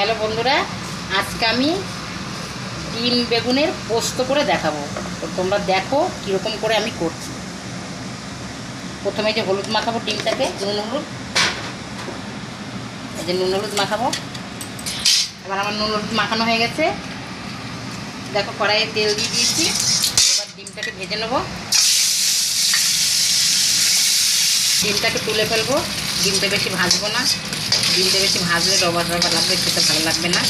Hello বন্ধুরা, আজকে আমি ডিম বেগুনের পোস্ত করে দেখাবো। তো তোমরা দেখো কীরকম করে আমি করছি। প্রথমে যে হলুদ মাখাবো ডিমটাকে, নুন হলুদ, এই যে নুন হলুদ মাখাবো। এবার আমার নুন হলুদ মাখানো হয়ে গেছে। দেখো কড়াইয়ে তেল দিয়ে দিয়েছি। এবার ডিমটাকে ভেজে নেবো। ডিমটাকে তুলে ফেলবো। ডিমটা বেশি ভাজবো না, ডিমটা বেশি ভাজলে রবার রবার লাগবে, খেতে ভালো লাগবে না।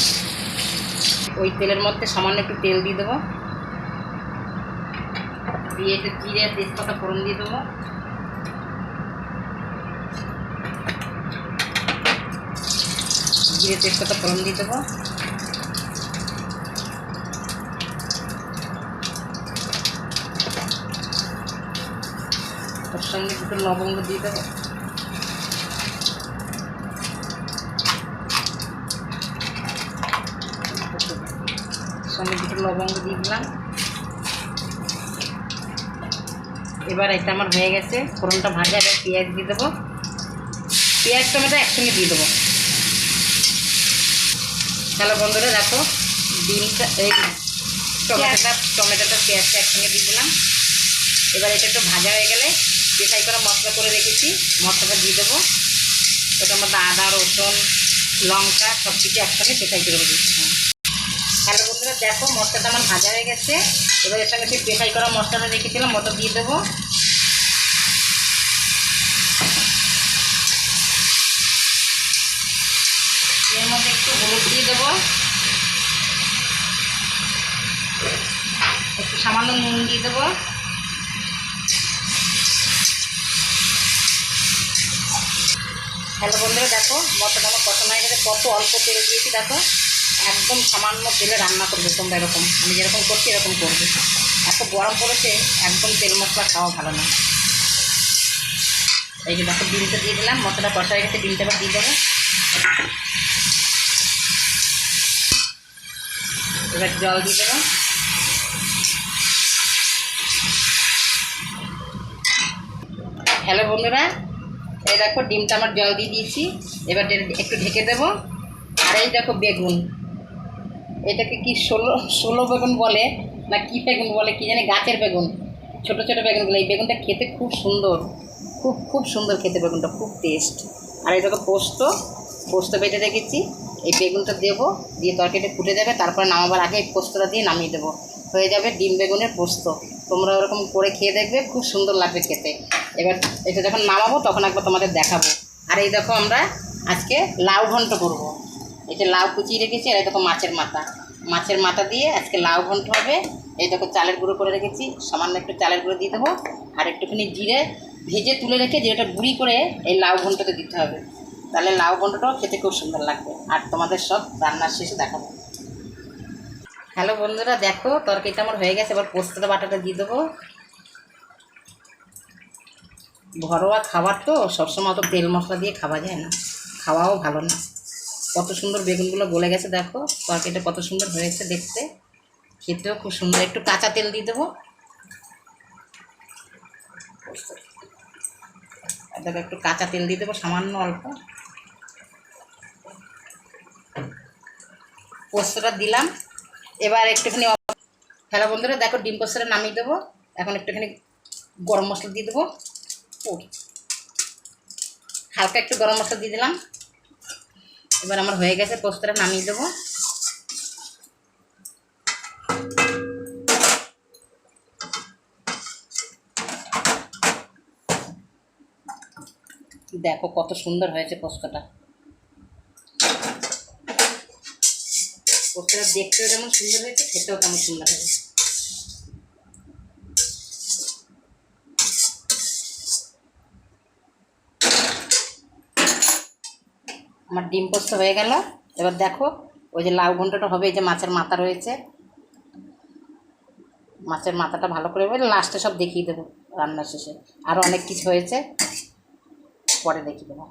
ওই তেলের মধ্যে সামান্য একটু তেল দিয়ে দেবো, দিয়ে একটু জিরে তেজপাতা ফোড়ন দিয়ে দেবো। জিরে তেজপাতা ফোড়ন দিয়ে দেবো। ওর সঙ্গে দুটো লবঙ্গ দিয়ে দেবো। সঙ্গে দুটো লবঙ্গ দিয়ে দিলাম। এবার এটা আমার হয়ে গেছে, ফোড়নটা ভাজা। এবার পেঁয়াজ দিয়ে দেবো। পেঁয়াজ টমেটো একসঙ্গে দিয়ে দেবো। তাহলে বন্ধুরা দেখো, ডিমটা এই টমেটোটা পেঁয়াজটা একসঙ্গে দিয়ে দিলাম। এবার এটা একটু ভাজা হয়ে গেলে পেঁচাই করা মশলা করে রেখেছি, মশলাটা দিয়ে দেবো। ওটার মধ্যে আদা রসুন লঙ্কা সব কিছু একসঙ্গে পেঁচাই করে রেখেছি। হ্যালো বন্ধুরা দেখো, মশলাটা আমার ভাজা হয়ে গেছে। এবার এর সঙ্গে সেই পেঁচাই করা মশলাটা রেখেছিলাম, ওটা দিয়ে দেবো। এর মধ্যে একটু হলুদ দিয়ে দেবো, একটু সামান্য নুন দিয়ে দেবো। হ্যালো বন্ধুরা দেখো, মশলাটা আমার কষানো হয়ে গেছে। কত অল্প তেল দিয়েছি দেখো, একদম সামান্য তেলে রান্না করবে তোমরা। এরকম আমি যেরকম করছি এরকম করবে। এত গরম পড়েছে, একদম তেল মশলা খাওয়া ভালো না। এই যে দেখো, ডিমটা দিয়ে দিলাম। মশলাটা কষা হয়ে গেছে, ডিমটা আবার দিয়ে দেবো। এবার জল দিয়ে দেবো। হ্যালো বন্ধুরা, এই দেখো ডিমটা আমার জল দিয়ে দিয়েছি। এবার একটু ঢেকে দেবো। আর এই দেখো বেগুন, এটাকে কি ষোলো বেগুন বলে না কি বেগুন বলে কি জানি, গাছের বেগুন, ছোট ছোট বেগুনগুলো। এই বেগুনটা খেতে খুব সুন্দর, খুব খুব সুন্দর খেতে বেগুনটা, খুব টেস্ট। আর এই দেখো পোস্ত বেটে রেখেছি। এই বেগুনটা দেবো, দিয়ে তরকারিটা ফুটে যাবে। তারপরে নামাবার আগে এই পোস্তটা দিয়ে নামিয়ে দেবো। হয়ে যাবে ডিম বেগুনের পোস্ত। তোমরা ওরকম করে খেয়ে দেখবে, খুব সুন্দর লাগবে খেতে। এবার এটা যখন নামাবো তখন একবার তোমাদের দেখাবো। আর এই দেখো আমরা আজকে লাউ ঘন্ট করবো। এই যে লাউ কুচিয়ে রেখেছি, আর এই দেখো মাছের মাথা দিয়ে আজকে লাউ ঘন্ট হবে। এই দেখো চালের গুঁড়ো করে রেখেছি, সামান্য একটু চালের গুঁড়ো দিয়ে দেবো। আর একটুখানি জিরে ভেজে তুলে রেখে যেটা গুঁড়ি করে এই লাউ ঘন্টতে দিতে হবে। তাহলে লাউ ঘন্টটাও খেতে খুব সুন্দর লাগবে। আর তোমাদের সব রান্নার শেষে দেখাবো। হ্যালো বন্ধুরা দেখো, তরকারিটা আমার হয়ে গেছে। এবার পোস্তটা বাটাটা দিয়ে দেবো। ঘরোয়া খাবার তো, সবসময় অত তেল মশলা দিয়ে খাওয়া যায় না, খাওয়াও ভালো না। কত সুন্দর বেগুনগুলো গলে গেছে দেখো, তরকারিটা কত সুন্দর হয়েছে দেখতে, খেতেও খুব সুন্দর। একটু কাঁচা তেল দিয়ে দেবো। দেখো একটু কাঁচা তেল দিয়ে দেবো, সামান্য অল্প। পোস্তটা দিলাম। এবার একটুখানি, হ্যালো বন্ধুরা দেখো, ডিম পোস্তটা নামিয়ে দেবো। এখন একটুখানি গরম মশলা দিয়ে দেবো। হালকা একটু গরম মশলা দিয়ে দিলাম। এবার আমার হয়ে গেছে, পোস্তটা নামিয়ে দেবো। দেখো কত সুন্দর হয়েছে পোস্তটা। পোস্তটা দেখতেও যেমন সুন্দর হয়েছে, খেতেও তেমন সুন্দর হয়েছে। আমার ডিম পোস্ত হয়ে গেল। এবার দেখো, ওই যে লাউ ঘন্টটা হবে, এই যে মাছের মাথা রয়েছে, মাছের মাথাটা ভালো করে লাস্টে সব দেখিয়ে দেবো রান্নার শেষে। আরও অনেক কিছু হয়েছে, পরে দেখিয়ে দেবো।